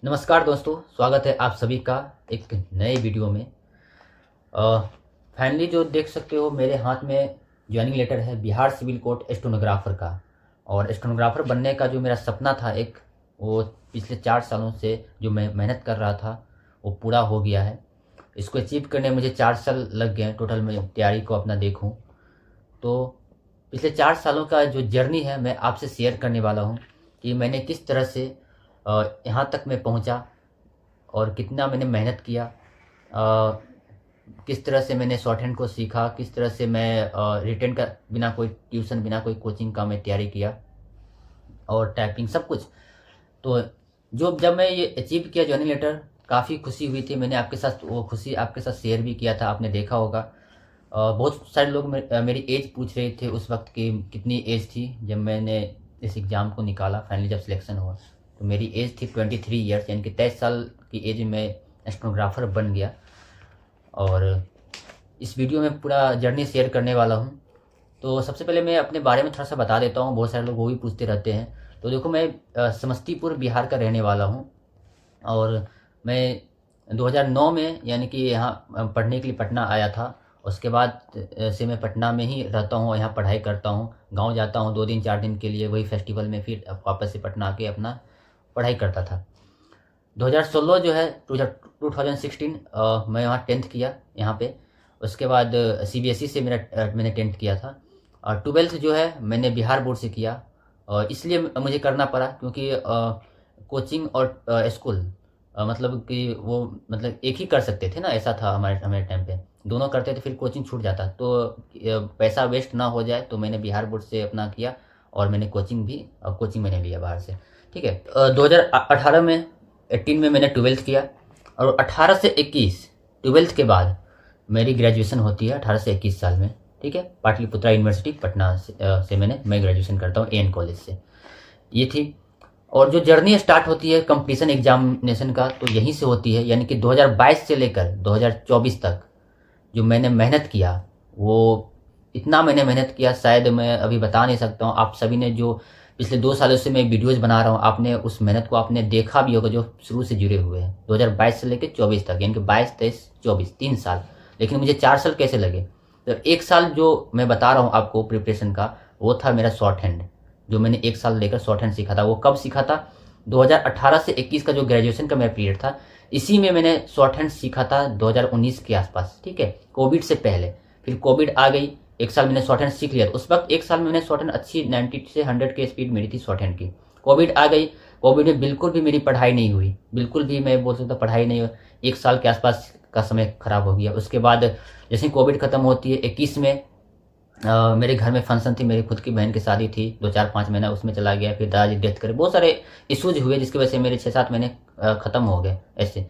नमस्कार दोस्तों, स्वागत है आप सभी का एक नए वीडियो में। फाइनली जो देख सकते हो मेरे हाथ में ज्वाइनिंग लेटर है बिहार सिविल कोर्ट स्टेनोग्राफर का। और स्टेनोग्राफर बनने का जो मेरा सपना था एक, वो पिछले 4 सालों से जो मैं मेहनत कर रहा था वो पूरा हो गया है। इसको अचीव करने मुझे 4 साल लग गए टोटल। मैं तैयारी को अपना देखूं तो पिछले 4 सालों का जो जर्नी है मैं आपसे शेयर करने वाला हूं कि मैंने किस तरह से यहाँ तक मैं पहुँचा और कितना मैंने मेहनत किया। किस तरह से मैंने शॉर्ट हैंड को सीखा, किस तरह से मैं रिटेन का बिना कोई ट्यूशन बिना कोई कोचिंग का मैं तैयारी किया, और टाइपिंग सब कुछ। तो जो जब मैं ये अचीव किया जॉइनिंग लेटर, काफ़ी खुशी हुई थी। मैंने आपके साथ वो खुशी आपके साथ शेयर भी किया था, आपने देखा होगा। बहुत सारे लोग मेरी एज पूछ रहे थे उस वक्त कि कितनी एज थी जब मैंने इस एग्ज़ाम को निकाला, फाइनली जब सिलेक्शन हुआ। तो मेरी एज थी 23 ईयर्स, यानी कि 23 साल की एज में स्टेनोग्राफर बन गया। और इस वीडियो में पूरा जर्नी शेयर करने वाला हूँ। तो सबसे पहले मैं अपने बारे में थोड़ा सा बता देता हूँ, बहुत सारे लोग वो भी पूछते रहते हैं। तो देखो, मैं समस्तीपुर बिहार का रहने वाला हूँ। और मैं 2009 में यानी कि यहाँ पढ़ने के लिए पटना आया था। उसके बाद से मैं पटना में ही रहता हूँ और यहाँ पढ़ाई करता हूँ। गांव जाता हूँ 2 दिन 4 दिन के लिए, वही फेस्टिवल में, फिर वापस से पटना आके अपना पढ़ाई करता था। 2016 जो है 2016 मैं वहाँ 10th किया यहाँ पे। उसके बाद CBSE से मैंने 10th किया था। और 12th जो है मैंने बिहार बोर्ड से किया। और इसलिए मुझे करना पड़ा क्योंकि कोचिंग और स्कूल मतलब कि वो मतलब एक ही कर सकते थे ना, ऐसा था हमारे हमारे टाइम पे। दोनों करते थे फिर कोचिंग छूट जाता, तो पैसा वेस्ट ना हो जाए, तो मैंने बिहार बोर्ड से अपना किया। और मैंने कोचिंग मैंने लिया बाहर से। ठीक है। 2018 में 18 में मैंने 12th किया। और 18 से 21 12th के बाद मेरी ग्रेजुएशन होती है 18 से 21 साल में। ठीक है। पाटलिपुत्रा यूनिवर्सिटी पटना से मैं ग्रेजुएशन करता हूँ AN कॉलेज से। ये थी। और जो जर्नी स्टार्ट होती है कंपटीशन एग्जामिनेशन का, तो यहीं से होती है। यानी कि 2022 से लेकर 2024 तक जो मैंने मेहनत किया, वो इतना मैंने मेहनत किया शायद मैं अभी बता नहीं सकता हूँ। आप सभी ने जो पिछले 2 सालों से मैं वीडियोज़ बना रहा हूँ, आपने उस मेहनत को आपने देखा भी होगा जो शुरू से जुड़े हुए हैं 2022 से लेकर 24 तक, यानी कि 22, 23, 24 3 साल। लेकिन मुझे 4 साल कैसे लगे? तो 1 साल जो मैं बता रहा हूँ आपको प्रिपरेशन का, वो था मेरा शॉर्ट हैंड। जो मैंने 1 साल लेकर शॉर्ट हैंड सीखा था, वो कब सीखा था? 2018 से 21 का जो ग्रेजुएशन का मेरा पीरियड था, इसी में मैंने शॉर्ट हैंड सीखा था 2019 के आसपास। ठीक है, कोविड से पहले। फिर कोविड आ गई, 1 साल मैंने शॉर्ट हैंड सीख लिया। तो उस वक्त 1 साल में मैंने शॉर्ट हैंड अच्छी 90 से 100 की स्पीड मेरी थी शॉर्ट हैंड की। कोविड आ गई, कोविड में बिल्कुल भी मेरी पढ़ाई नहीं हुई, बिल्कुल भी मैं बोल सकता पढ़ाई नहीं हुई। 1 साल के आसपास का समय खराब हो गया। उसके बाद जैसे कोविड खत्म होती है 21 में, मेरे घर में फंक्शन थी, मेरी खुद की बहन की शादी थी, 2 4 5 महीना उसमें चला गया। फिर दादाजी डेथ करे, बहुत सारे इश्यूज हुए जिसकी वजह से मेरे 6 7 महीने ख़त्म हो गए ऐसे।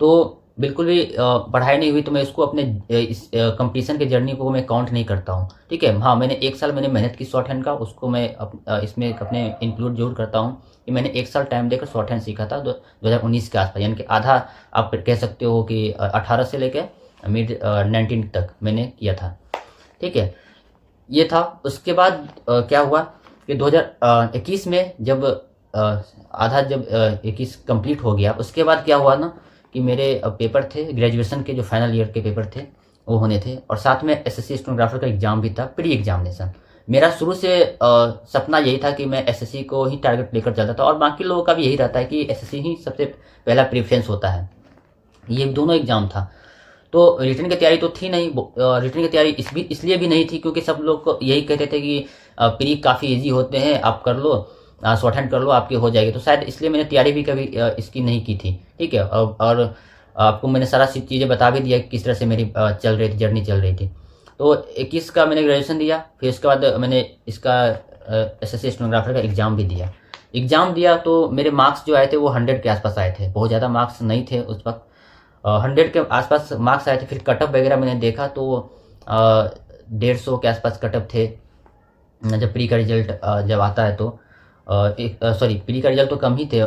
तो बिल्कुल भी पढ़ाई नहीं हुई। तो मैं इसको अपने इस कंपटीशन के जर्नी को मैं काउंट नहीं करता हूँ। ठीक है। हाँ, मैंने 1 साल मैंने मेहनत की शॉर्ट हैंड का, उसको मैं इसमें अपने इंक्लूड जरूर करता हूँ कि मैंने 1 साल टाइम देकर शॉर्ट हैंड सीखा था 2019 के आसपास। यानी कि आधा आप कह सकते हो कि 18 से लेकर मिड 19 तक मैंने किया था। ठीक है, ये था। उसके बाद क्या हुआ कि 2021 में जब आधा जब 21 कंप्लीट हो गया, उसके बाद क्या हुआ ना कि मेरे पेपर थे ग्रेजुएशन के, जो फाइनल ईयर के पेपर थे वो होने थे। और साथ में SSC स्टेनोग्राफर का एग्ज़ाम भी था, प्री एग्जामिनेशन। मेरा शुरू से सपना यही था कि मैं SSC को ही टारगेट लेकर चलता था, और बाकी लोगों का भी यही रहता है कि SSC ही सबसे पहला प्रेफरेंस होता है। ये दोनों एग्ज़ाम था। तो रिटर्न की तैयारी तो थी नहीं। रिटर्न की तैयारी इसलिए भी नहीं थी क्योंकि सब लोग को यही कहते थे कि प्री काफ़ी इजी होते हैं, आप कर लो, शॉर्ट हैंड कर लो, आपकी हो जाएगी। तो शायद इसलिए मैंने तैयारी भी कभी इसकी नहीं की थी। ठीक है। और आपको मैंने सारा चीज़ें बता भी दिया किस तरह से मेरी चल रही थी, जर्नी चल रही थी। तो 21 का मैंने ग्रेजुएशन दिया। फिर उसके बाद मैंने इसका SSC स्टेनोग्राफर का एग्ज़ाम दिया। तो मेरे मार्क्स जो आए थे वो 100 के आसपास आए थे, बहुत ज़्यादा मार्क्स नहीं थे उस वक्त। 100 के आसपास मार्क्स आए थे। फिर कटअप वगैरह मैंने देखा तो 150 के आसपास कटअप थे। जब प्री का रिजल्ट जब आता है तो सॉरी, प्री का रिजल्ट तो कम ही थे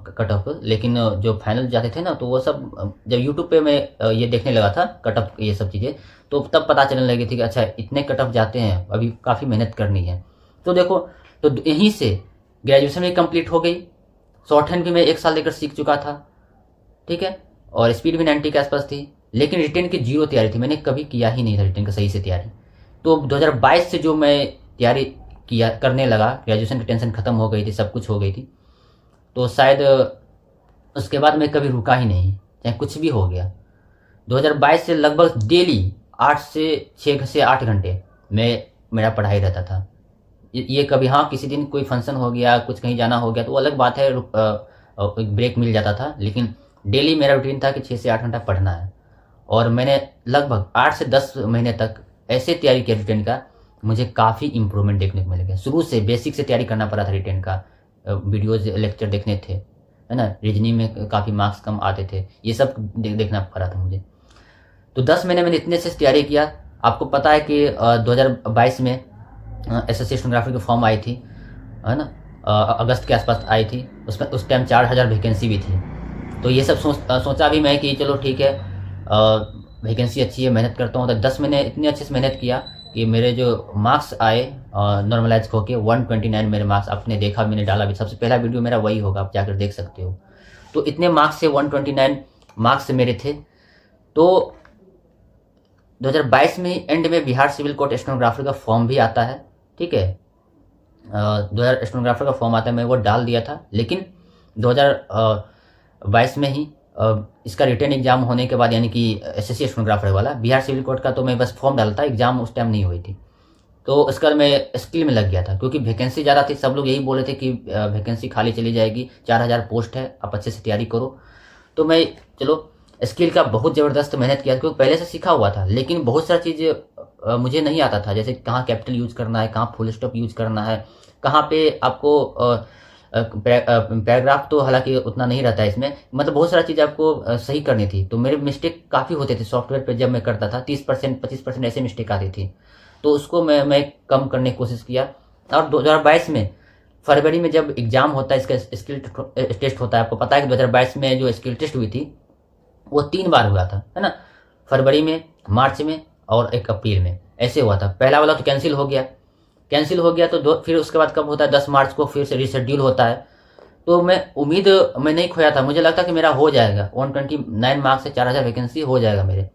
कटअप, लेकिन जो फाइनल जाते थे ना, तो वो सब जब यूट्यूब पे मैं ये देखने लगा था कटअप ये सब चीज़ें, तो तब पता चलने लगी थी कि अच्छा इतने कटअप जाते हैं, अभी काफ़ी मेहनत करनी है। तो देखो, तो यहीं से ग्रेजुएशन भी कंप्लीट हो गई, शॉर्ट हैंड भी मैं 1 साल लेकर सीख चुका था, ठीक है, और स्पीड भी 90 के आसपास थी। लेकिन रिटेन की 0 तैयारी थी, मैंने कभी किया ही नहीं था रिटेन का सही से तैयारी। तो 2022 से जो मैं तैयारी किया करने लगा, ग्रेजुएशन की टेंशन खत्म हो गई थी, सब कुछ हो गई थी, तो शायद उसके बाद मैं कभी रुका ही नहीं, चाहे कुछ भी हो गया। 2022 से लगभग डेली 6 से 8 घंटे मेरा पढ़ाई रहता था। ये कभी हाँ किसी दिन कोई फंक्शन हो गया, कुछ कहीं जाना हो गया तो अलग बात है, एक ब्रेक मिल जाता था, लेकिन डेली मेरा रूटीन था कि 6 से 8 घंटा पढ़ना है। और मैंने लगभग 8 से 10 महीने तक ऐसे तैयारी किया रिटेन का, मुझे काफ़ी इंप्रूवमेंट देखने को मिल गया। शुरू से बेसिक से तैयारी करना पड़ा था रिटेन का, वीडियोज लेक्चर देखने थे, है ना, रीजनिंग में काफ़ी मार्क्स कम आते थे, ये सब देखना पड़ा था मुझे। तो 10 महीने मैंने इतने से तैयारी किया। आपको पता है कि 2022 में एसएससी स्टेनोग्राफर की फॉर्म आई थी, है ना, अगस्त के आसपास आई थी, उसमें उस टाइम 4000 वैकेंसी भी थी। तो ये सब सोचा भी मैं कि चलो ठीक है, वैकेंसी अच्छी है, मेहनत करता हूँ। तो 10 महीने इतने अच्छे से मेहनत किया कि मेरे जो मार्क्स आए नॉर्मलाइज होके 129 मेरे मार्क्स, आपने देखा, मैंने डाला भी, सबसे पहला वीडियो मेरा वही होगा, आप जाकर देख सकते हो। तो इतने मार्क्स से 129 मार्क्स मेरे थे। तो 2022 में एंड में बिहार सिविल कोर्ट स्टेनोग्राफर का फॉर्म भी आता है, ठीक है, 2000 स्टेनोग्राफर का फॉर्म आता है, मैं वो डाल दिया था। लेकिन 2022 में ही इसका रिटन एग्जाम होने के बाद, यानी कि एसएससी स्टेनोग्राफर वाला, बिहार सिविल कोर्ट का तो मैं बस फॉर्म डालता, एग्जाम उस टाइम नहीं हुई थी। तो उसके बाद मैं स्किल में लग गया था, क्योंकि वैकेंसी ज़्यादा थी, सब लोग यही बोले थे कि वैकेंसी खाली चली जाएगी, 4000 पोस्ट है, आप अच्छे से तैयारी करो। तो मैं चलो स्किल का बहुत ज़बरदस्त मेहनत किया, क्योंकि पहले से सीखा हुआ था, लेकिन बहुत सारी चीज़ मुझे नहीं आता था, जैसे कहाँ कैपिटल यूज करना है, कहाँ फुल स्टॉप यूज करना है, कहाँ पे आपको पैराग्राफ तो हालांकि उतना नहीं रहता है इसमें, मतलब बहुत सारी चीज़ आपको सही करनी थी। तो मेरे मिस्टेक काफ़ी होते थे सॉफ्टवेयर पे, जब मैं करता था 30% 25% ऐसे मिस्टेक आती थी। तो उसको मैं कम करने की कोशिश किया। और 2022 में फरवरी में जब एग्ज़ाम होता है, इसका स्किल टेस्ट होता है, आपको पता है कि 2022 में जो स्किल टेस्ट हुई थी वो 3 बार हुआ था, है ना, फरवरी में, मार्च में और 1 अप्रैल में, ऐसे हुआ था। पहला वाला तो कैंसिल हो गया, तो फिर उसके बाद कब होता है, 10 मार्च को फिर से रिशेड्यूल होता है। तो मैं नहीं खोया था, मुझे लगता कि मेरा हो जाएगा, 129 मार्क्स से 4000 वैकेंसी हो जाएगा मेरे,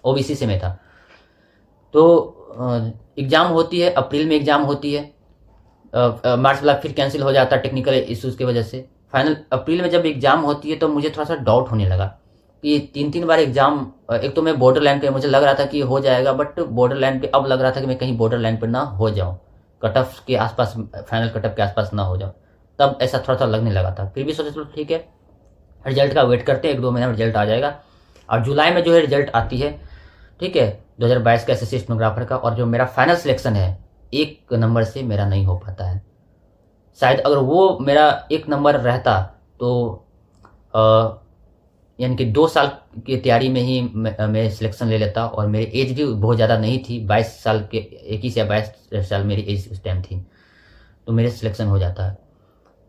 ओबीसी से मैं था। तो एग्ज़ाम होती है, अप्रैल में एग्ज़ाम होती है, मार्च वाला फिर कैंसिल हो जाता है टेक्निकल इश्यूज़ की वजह से। फाइनल अप्रैल में जब एग्ज़ाम होती है तो मुझे थोड़ा सा डाउट होने लगा कि 3 बार एग्ज़ाम, एक तो मैं बॉर्डर लाइन पे, मुझे लग रहा था कि हो जाएगा, बट बॉर्डर लाइन पे अब लग रहा था कि मैं कहीं बॉर्डर लाइन पे ना हो जाऊँ, कट ऑफ के आसपास, फाइनल कट ऑफ के आसपास ना हो जाऊँ, तब ऐसा थोड़ा सा लगने लगा था। फिर भी सोचा चलो ठीक है, रिजल्ट का वेट करते हैं, 1-2 महीने में रिजल्ट आ जाएगा। और जुलाई में जो है रिजल्ट आती है, ठीक है, 2022 का एसएससी स्टेनोग्राफर का, और जो मेरा फाइनल सिलेक्शन है 1 नंबर से मेरा नहीं हो पाता है। शायद अगर वो मेरा 1 नंबर रहता तो यानी कि 2 साल की तैयारी में ही मैं सिलेक्शन ले लेता, और मेरी एज भी बहुत ज़्यादा नहीं थी, 22 साल के, 21 या 22 साल मेरी एज उस टाइम थी, तो मेरे सिलेक्शन हो जाता।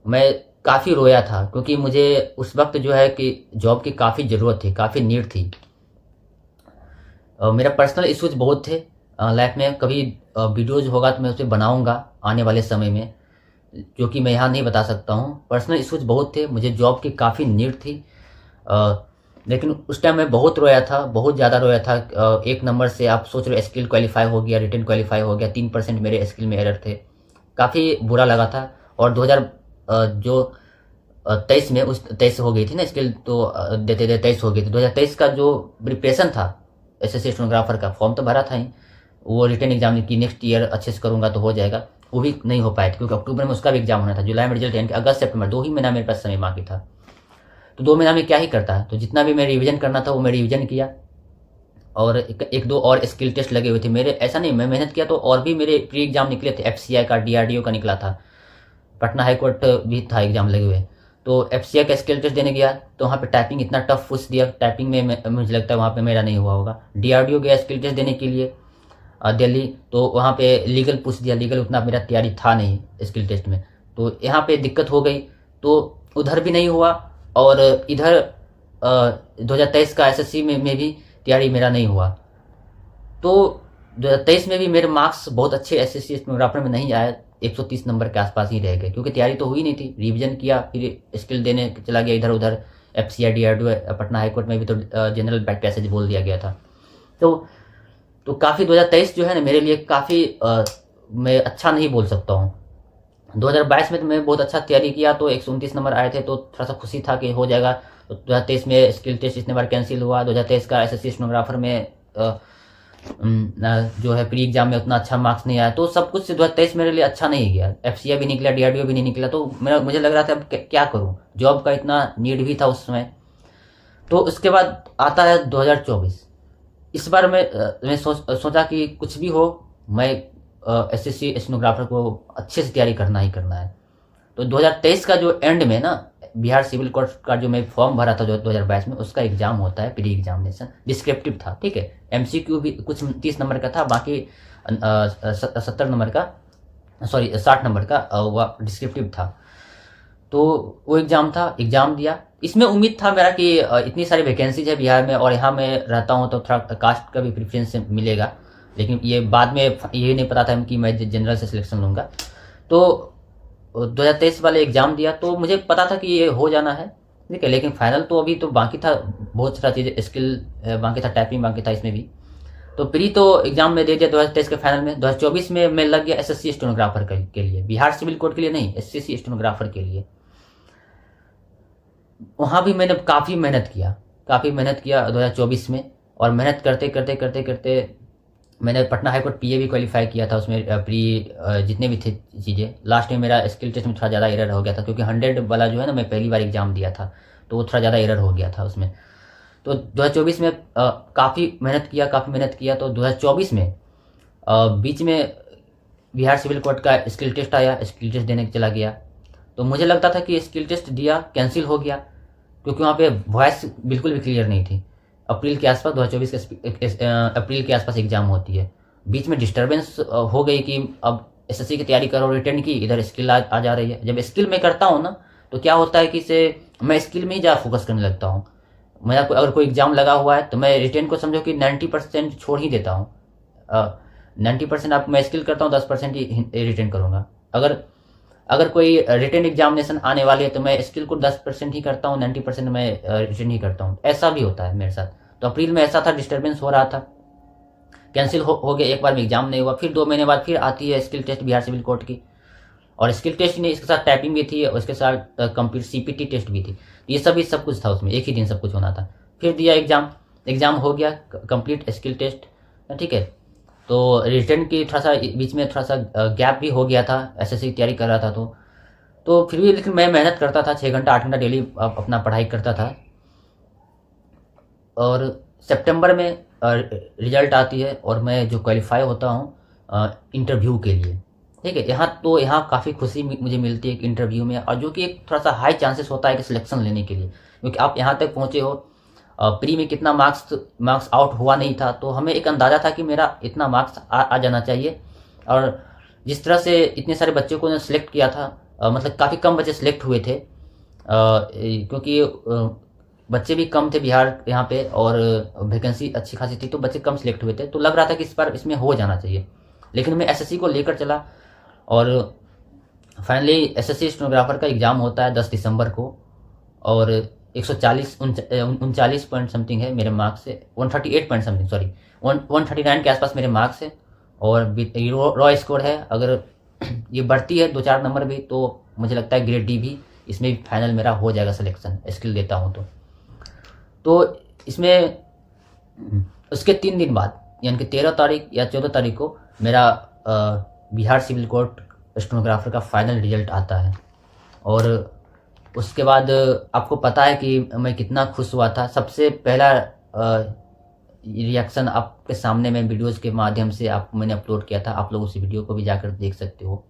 मैं काफ़ी रोया था, क्योंकि मुझे उस वक्त जो है कि जॉब की काफ़ी ज़रूरत थी, काफ़ी नीड थी। मेरा पर्सनल इश्यूज बहुत थे लाइफ में, कभी वीडियोज़ होगा तो मैं उसे बनाऊँगा आने वाले समय में, जो कि मैं यहाँ नहीं बता सकता हूँ। पर्सनल इश्यूज बहुत थे, मुझे जॉब की काफ़ी नीड थी, लेकिन उस टाइम मैं बहुत रोया था, बहुत ज़्यादा रोया था। 1 नंबर से आप सोच रहे हो स्किल क्वालिफाई हो गया, रिटन क्वालिफाई हो गया, 3% मेरे स्किल में एरर थे, काफ़ी बुरा लगा था। और 2023 में, उस 23 हो गई थी ना स्किल, तो देते 23 हो गई थी। 2023 का जो प्रिपरेशन था एसएससी स्टेनोग्राफर का, फॉर्म तो भरा था ही, वो रिटन एग्जाम की नेक्स्ट ईयर अच्छे से करूँगा तो हो जाएगा, वो भी नहीं हो पाया था, क्योंकि अक्टूबर में उसका भी एग्जाम होना था, जुलाई में रिजल्ट, यानी कि अगस्त सितंबर 2 ही महीना मेरे पास समय बाकी था। तो 2 महीना में क्या ही करता है, तो जितना भी मैं रिवीजन करना था वो मैं रिवीजन किया। और 1-2 और स्किल टेस्ट लगे हुए थे मेरे, ऐसा नहीं मैं मेहनत किया तो और भी मेरे प्री एग्जाम निकले थे, एफसीआई का, डीआरडीओ का निकला था, पटना हाईकोर्ट भी था एग्जाम लगे हुए। तो एफसीआई का स्किल टेस्ट देने गया तो वहाँ पे टाइपिंग इतना टफ पूछ दिया, टाइपिंग में मुझे लगता है वहाँ पे मेरा नहीं हुआ होगा। डीआरडीओ गया स्किल टेस्ट देने के लिए दिल्ली, तो वहाँ पे लीगल पूछ दिया, लीगल उतना मेरा तैयारी था नहीं स्किल टेस्ट में, तो यहाँ पे दिक्कत हो गई, तो उधर भी नहीं हुआ। और इधर 2023 का एसएससी में भी तैयारी मेरा नहीं हुआ। तो 2023 में भी मेरे मार्क्स बहुत अच्छे एसएससी स्टेनोग्राफर में नहीं आए, 130 नंबर के आसपास ही रह गए, क्योंकि तैयारी तो हुई नहीं थी। रिवीजन किया, फिर स्किल देने चला गया इधर उधर। FCI DRDO पटना हाईकोर्ट में भी तो जनरल बैक पैसेज बोल दिया गया था। तो काफ़ी 2023 जो है ना मेरे लिए काफ़ी मैं अच्छा नहीं बोल सकता हूँ। 2022 में तो मैं बहुत अच्छा तैयारी किया, तो 129 नंबर आए थे, तो थोड़ा सा खुशी था कि हो जाएगा। तो 2023 में स्किल टेस्ट इतने बार कैंसिल हुआ। 2023 का SSC स्टेनोग्राफर में जो है प्री एग्जाम में उतना अच्छा मार्क्स नहीं आया, तो सब कुछ से 2023 मेरे लिए अच्छा नहीं गया। FCI भी निकला, DRDO भी नहीं निकला, तो मुझे लग रहा था अब क्या करूँ, जॉब का इतना नीड भी था उस समय। तो उसके बाद आता है 2024। इस बार मैं सोचा कि कुछ भी हो, मैं SSC स्टेनोग्राफर को अच्छे से तैयारी करना ही करना है। तो 2023 का जो एंड में ना बिहार सिविल कोर्ट का जो मैं फॉर्म भरा था जो 2022 में, उसका एग्जाम होता है, प्री एग्जामिनेशन डिस्क्रिप्टिव था, ठीक है। MCQ भी कुछ 30 नंबर का था, बाकी 70 नंबर का, सॉरी 60 नंबर का वह डिस्क्रिप्टिव था। तो वो एग्ज़ाम था, एग्ज़ाम दिया। इसमें उम्मीद था मेरा कि इतनी सारी वैकेंसीज है बिहार में, और यहाँ मैं रहता हूँ तो थोड़ा कास्ट का भी प्रेफरेंस मिलेगा, लेकिन ये बाद में ये नहीं पता था कि मैं जनरल से सिलेक्शन लूँगा। तो 2023 वाले एग्ज़ाम दिया, तो मुझे पता था कि ये हो जाना है, ठीक है। लेकिन फाइनल तो अभी तो बाकी था, बहुत सारा चीज़ें, स्किल बाकी था, टाइपिंग बाकी था इसमें भी। तो प्री तो एग्जाम में दे दिया 2023 के फाइनल में। 2024 में मैं लग गया SSC स्टेनोग्राफर के लिए, बिहार सिविल कोर्ट के लिए नहीं, SSC स्टेनोग्राफर के लिए। वहाँ भी मैंने काफ़ी मेहनत किया 2024 में, और मेहनत करते करते करते करते मैंने पटना हाईकोर्ट PA भी क्वालिफाई किया था। उसमें प्री जितने भी थे चीज़ें, लास्ट में मेरा स्किल टेस्ट में थोड़ा ज़्यादा एरर हो गया था, क्योंकि 100 वाला जो है ना मैं पहली बार एग्ज़ाम दिया था, तो वो थोड़ा ज़्यादा एरर हो गया था उसमें। तो 2024 में काफ़ी मेहनत किया। तो 2024 में बीच में बिहार सिविल कोर्ट का स्किल टेस्ट आया, स्किल टेस्ट देने चला गया। तो मुझे लगता था कि स्किल टेस्ट दिया, कैंसिल हो गया, क्योंकि वहाँ पे वॉइस बिल्कुल भी क्लियर नहीं थी। अप्रैल के आसपास 2024 के अप्रैल के आसपास एग्ज़ाम होती है। बीच में डिस्टर्बेंस हो गई कि अब SSC की तैयारी करो, रिटर्न की, इधर स्किल आ जा रही है। जब स्किल में करता हूँ ना, तो क्या होता है कि मैं स्किल में ही ज़्यादा फोकस करने लगता हूँ। मेरा अगर कोई एग्ज़ाम लगा हुआ है तो मैं रिटर्न को समझो कि 90% छोड़ ही देता हूँ। 90% आप मैं स्किल करता हूँ, 10% ही रिटर्न करूँगा। अगर कोई रिटर्न एग्जामिनेशन आने वाली है तो मैं स्किल को 10% ही करता हूँ, 90% मैं रिटर्न ही करता हूँ। ऐसा भी होता है मेरे साथ। तो अप्रैल में ऐसा था, डिस्टर्बेंस हो रहा था, कैंसिल हो गया। एक बार में एग्जाम नहीं हुआ, फिर 2 महीने बाद फिर आती है skill test Bihar civil court की, और स्किल टेस्ट नहीं, इसके साथ टाइपिंग भी थी, और इसके साथ कंप्यूटर CPT टेस्ट भी थी। ये सब कुछ था उसमें, एक ही दिन सब कुछ होना था। फिर दिया एग्ज़ाम हो गया कंप्लीट स्किल टेस्ट, ठीक है। तो रिटर्न की थोड़ा सा बीच में थोड़ा सा गैप भी हो गया था, SSC की तैयारी कर रहा था, तो फिर भी लेकिन मैं मेहनत करता था, 6 घंटा 8 घंटा डेली अपना पढ़ाई करता था। और सितंबर में रिजल्ट आती है, और मैं जो क्वालिफाई होता हूँ इंटरव्यू के लिए, ठीक है। यहाँ काफ़ी खुशी मुझे मिलती है इंटरव्यू में, और जो कि एक थोड़ा सा हाई चांसेस होता है कि सिलेक्शन लेने के लिए, क्योंकि आप यहाँ तक पहुँचे हो। प्री में कितना मार्क्स आउट हुआ नहीं था, तो हमें एक अंदाज़ा था कि मेरा इतना मार्क्स आ जाना चाहिए। और जिस तरह से इतने सारे बच्चों को सिलेक्ट किया था, मतलब काफ़ी कम बच्चे सिलेक्ट हुए थे, क्योंकि बच्चे भी कम थे बिहार यहाँ पे, और वैकेंसी अच्छी खासी थी, तो बच्चे कम सिलेक्ट हुए थे। तो लग रहा था कि इस बार इसमें हो जाना चाहिए, लेकिन मैं SSC को लेकर चला, और फाइनली SSC स्टेनोग्राफर का एग्ज़ाम होता है 10 दिसंबर को, और 139 पॉइंट समथिंग है मेरे मार्क्स से, 138 पॉइंट समथिंग, सॉरी 139 के आसपास मेरे मार्क्स है, और रॉ स्कोर है। अगर ये बढ़ती है 2-4 नंबर भी, तो मुझे लगता है ग्रेड D भी इसमें भी फाइनल मेरा हो जाएगा सिलेक्शन, स्किल देता हूँ तो इसमें उसके 3 दिन बाद, यानी कि 13 तारीख या 14 तारीख को मेरा बिहार सिविल कोर्ट स्टेनोग्राफर का फाइनल रिजल्ट आता है। और उसके बाद आपको पता है कि मैं कितना खुश हुआ था। सबसे पहला रिएक्शन आपके सामने मैं वीडियोस के माध्यम से मैंने अपलोड किया था, आप लोग उस वीडियो को भी जाकर देख सकते हो।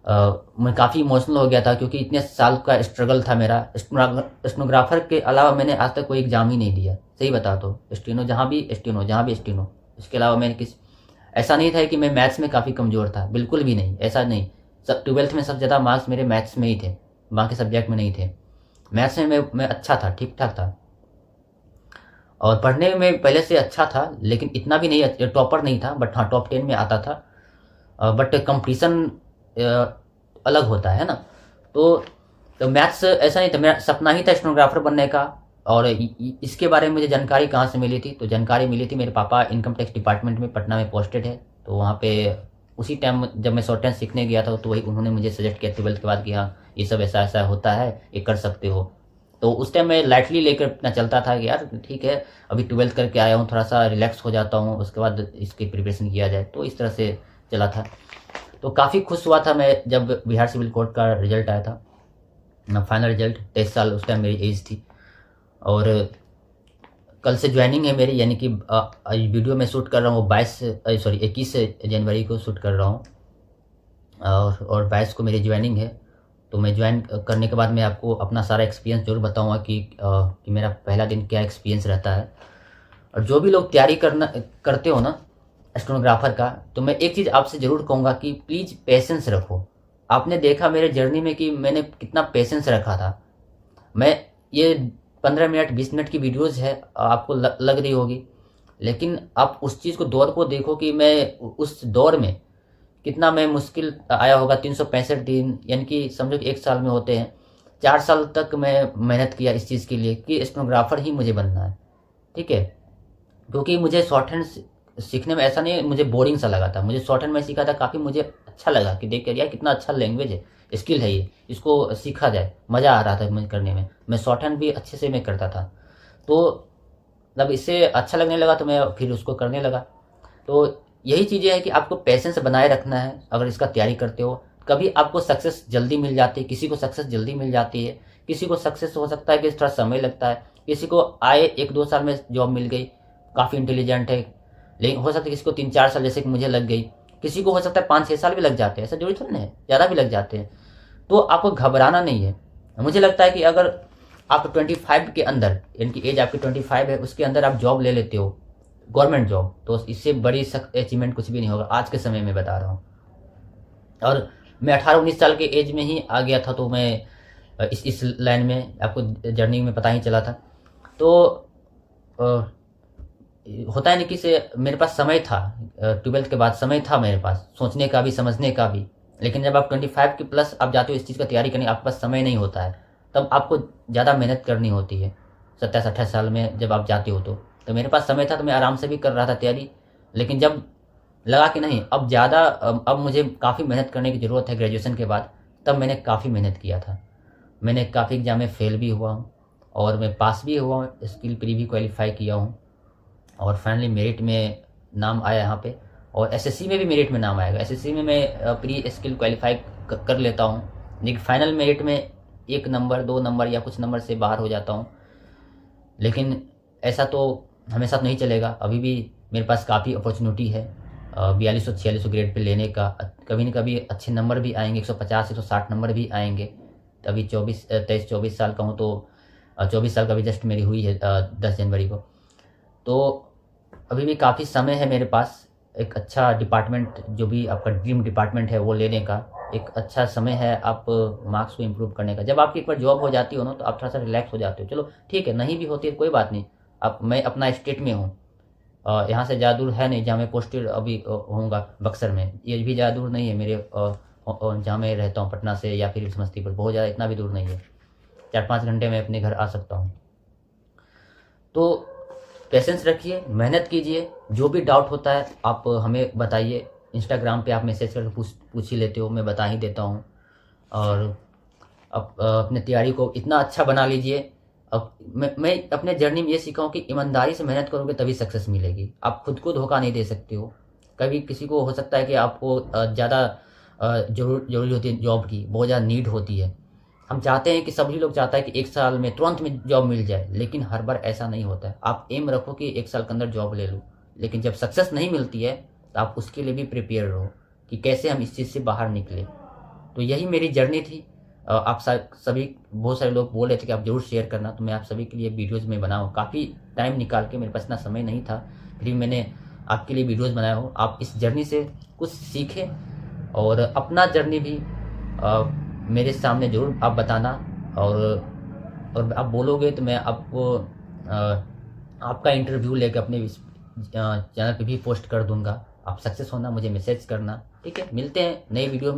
मैं काफ़ी इमोशनल हो गया था, क्योंकि इतने साल का स्ट्रगल था मेरा। स्टेनोग्राफर के अलावा मैंने आज तक कोई एग्ज़ाम ही नहीं दिया, सही बता तो। स्टेनो जहाँ भी स्टेनो, इसके अलावा मैंने ऐसा नहीं था कि मैं मैथ्स में काफ़ी कमज़ोर था, बिल्कुल भी नहीं, ऐसा नहीं। 12th में सबसे ज़्यादा मार्क्स मेरे मैथ्स में ही थे, बाकी सब्जेक्ट में नहीं थे। मैथ्स में मैं अच्छा था, ठीक ठाक था, और पढ़ने में मैं पहले से अच्छा था, लेकिन इतना भी नहीं, टॉपर नहीं था, बट हाँ टॉप 10 में आता था। बट कंपटीशन अलग होता है ना। तो मैथ्स ऐसा नहीं था, मेरा सपना ही था स्टेनोग्राफर बनने का। और इसके बारे में मुझे जानकारी कहाँ से मिली थी, तो जानकारी मिली थी, मेरे पापा इनकम टैक्स डिपार्टमेंट में पटना में पोस्टेड है। तो वहाँ पे उसी टाइम जब मैं शॉर्ट हैंड सीखने गया था, तो वही उन्होंने मुझे सजेस्ट किया 12th के बाद कि हाँ ये सब ऐसा ऐसा होता है, ये कर सकते हो। तो उस टाइम मैं लाइटली लेकर अपना चलता था कि यार ठीक है, अभी 12th करके आया हूँ, थोड़ा सा रिलैक्स हो जाता हूँ, उसके बाद इसकी प्रिपरेशन किया जाए। तो इस तरह से चला था। तो काफ़ी खुश हुआ था मैं जब बिहार सिविल कोर्ट का रिजल्ट आया था, फाइनल रिजल्ट। 23 साल उस टाइम मेरी एज थी। और कल से ज्वाइनिंग है मेरी, यानी कि वीडियो मैं शूट कर रहा हूँ 21 जनवरी को शूट कर रहा हूँ, और 22 को मेरी ज्वाइनिंग है। तो मैं ज्वाइन करने के बाद मैं आपको अपना सारा एक्सपीरियंस जरूर बताऊंगा कि मेरा पहला दिन क्या एक्सपीरियंस रहता है। और जो भी लोग तैयारी करते हो ना स्टेनोग्राफर का, तो मैं एक चीज़ आपसे ज़रूर कहूँगा कि प्लीज़ पेशेंस रखो। आपने देखा मेरे जर्नी में कि मैंने कितना पेशेंस रखा था। मैं ये 15 मिनट 20 मिनट की वीडियोज़ है, आपको लग रही होगी, लेकिन आप उस चीज़ को दौर को देखो कि मैं उस दौर में कितना मैं मुश्किल आया होगा। 365 दिन, यानी कि समझो कि 1 साल में होते हैं। 4 साल तक मैं मेहनत किया इस चीज़ के लिए कि स्टेनोग्राफर ही मुझे बनना है, ठीक है। क्योंकि मुझे शॉर्ट हैंड सीखने में ऐसा नहीं मुझे बोरिंग सा लगा था। मुझे शॉर्ट हैंड में सीखा था, काफ़ी मुझे अच्छा लगा कि देख कर यार कितना अच्छा लैंग्वेज है, स्किल है ये, इसको सीखा जाए। मज़ा आ रहा था मुझे करने में, मैं शॉर्ट हैंड भी अच्छे से मैं करता था। तो जब इससे अच्छा लगने लगा तो मैं फिर उसको करने लगा। तो यही चीज़ें हैं कि आपको पेशेंस बनाए रखना है अगर इसका तैयारी करते हो। कभी आपको सक्सेस जल्दी मिल जाती है, किसी को सक्सेस जल्दी मिल जाती है, किसी को सक्सेस हो सकता है कि थोड़ा समय लगता है, किसी को आए 1-2 साल में जॉब मिल गई, काफ़ी इंटेलिजेंट है। लेकिन हो सकता है किसी को 3-4 साल जैसे कि मुझे लग गई, किसी को हो सकता है 5-6 साल भी लग जाते हैं, ऐसा जरूरी थोड़ी ना है, ज़्यादा भी लग जाते हैं। तो आपको घबराना नहीं है। मुझे लगता है कि अगर आप 25 के अंदर, यानी कि एज आपकी 25 है, उसके अंदर आप जॉब ले लेते हो, गवर्नमेंट जॉब, तो इससे बड़ी अचीवमेंट कुछ भी नहीं होगा आज के समय में बता रहा हूँ। और मैं 18-19 साल के एज में ही आ गया था, तो मैं इस लाइन में आपको जर्नी में पता ही चला था। तो होता है ना कि से मेरे पास समय था, 12th के बाद समय था मेरे पास सोचने का भी, समझने का भी। लेकिन जब आप 25 के प्लस आप जाते हो इस चीज़ का तैयारी करने, आपके पास समय नहीं होता है, तब आपको ज़्यादा मेहनत करनी होती है। 27-28 साल में जब आप जाते हो तो मेरे पास समय था, तो मैं आराम से भी कर रहा था तैयारी। लेकिन जब लगा कि नहीं अब ज़्यादा, अब मुझे काफ़ी मेहनत करने की ज़रूरत है ग्रेजुएशन के बाद, तब मैंने काफ़ी मेहनत किया था। मैंने काफ़ी एग्जाम में फेल भी हुआ हूँ, और मैं पास भी हुआ हूँ, स्किल प्री भी क्वालिफाई किया हूँ, और फाइनली मेरिट में नाम आया यहाँ पे। और एसएससी में भी मेरिट में नाम आएगा। एसएससी में मैं प्री स्किल क्वालिफाई कर लेता हूँ, लेकिन फाइनल मेरिट में 1 नंबर 2 नंबर या कुछ नंबर से बाहर हो जाता हूँ। लेकिन ऐसा तो हमेशा तो नहीं चलेगा, अभी भी मेरे पास काफ़ी अपॉर्चुनिटी है 4200-4600 ग्रेड पे लेने का। कभी न कभी अच्छे नंबर भी आएंगे, 150-160 नंबर भी आएंगे। अभी 23-24 साल का हूँ, तो 24 साल का भी जस्ट मेरी हुई है 10 जनवरी को। तो अभी भी काफ़ी समय है मेरे पास, एक अच्छा डिपार्टमेंट, जो भी आपका ड्रीम डिपार्टमेंट है वो लेने का एक अच्छा समय है। आप मार्क्स को इम्प्रूव करने का, जब आपकी एक बार जॉब हो जाती हो ना, तो आप थोड़ा सा रिलैक्स हो जाते हो। चलो ठीक है, नहीं भी होती है कोई बात नहीं। अब मैं अपना स्टेट में हूँ, यहाँ से ज़्यादा दूर है नहीं जहाँ मैं पोस्टेड अभी होऊंगा, बक्सर में। ये भी ज़्यादा दूर नहीं है मेरे जहाँ मैं रहता हूँ, पटना से या फिर समस्तीपुर, बहुत ज़्यादा इतना भी दूर नहीं है। 4-5 घंटे में अपने घर आ सकता हूँ। तो पेशेंस रखिए, मेहनत कीजिए। जो भी डाउट होता है आप हमें बताइए, इंस्टाग्राम पे आप मैसेज करके पूछ ही लेते हो, मैं बता ही देता हूँ। और अब अपने तैयारी को इतना अच्छा बना लीजिए। अब मैं अपने जर्नी में ये सीखा हूँ कि ईमानदारी से मेहनत करोगे तभी सक्सेस मिलेगी। आप खुद को धोखा नहीं दे सकते हो। कभी किसी को हो सकता है कि आपको ज़्यादा जरूरी होती है जॉब की, बहुत ज़्यादा नीड होती है। हम चाहते हैं कि सभी लोग चाहता है कि 1 साल में तुरंत में जॉब मिल जाए, लेकिन हर बार ऐसा नहीं होता है। आप एम रखो कि 1 साल के अंदर जॉब ले लो, लेकिन जब सक्सेस नहीं मिलती है तो आप उसके लिए भी प्रिपेयर रहो कि कैसे हम इस चीज़ से बाहर निकले। तो यही मेरी जर्नी थी। आप सभी, बहुत सारे लोग बोल रहे थे कि आप ज़रूर शेयर करना, तो मैं आप सभी के लिए वीडियोज़ में बनाऊँ। काफ़ी टाइम निकाल के, मेरे पास इतना समय नहीं था, फिर मैंने आपके लिए वीडियोज़ बनाया हो। आप इस जर्नी से कुछ सीखें और अपना जर्नी भी मेरे सामने ज़रूर आप बताना। और आप बोलोगे तो मैं आपको आपका इंटरव्यू लेकर अपने चैनल पे भी पोस्ट कर दूंगा। आप सक्सेस होना, मुझे मैसेज करना, ठीक है। मिलते हैं नई वीडियो में।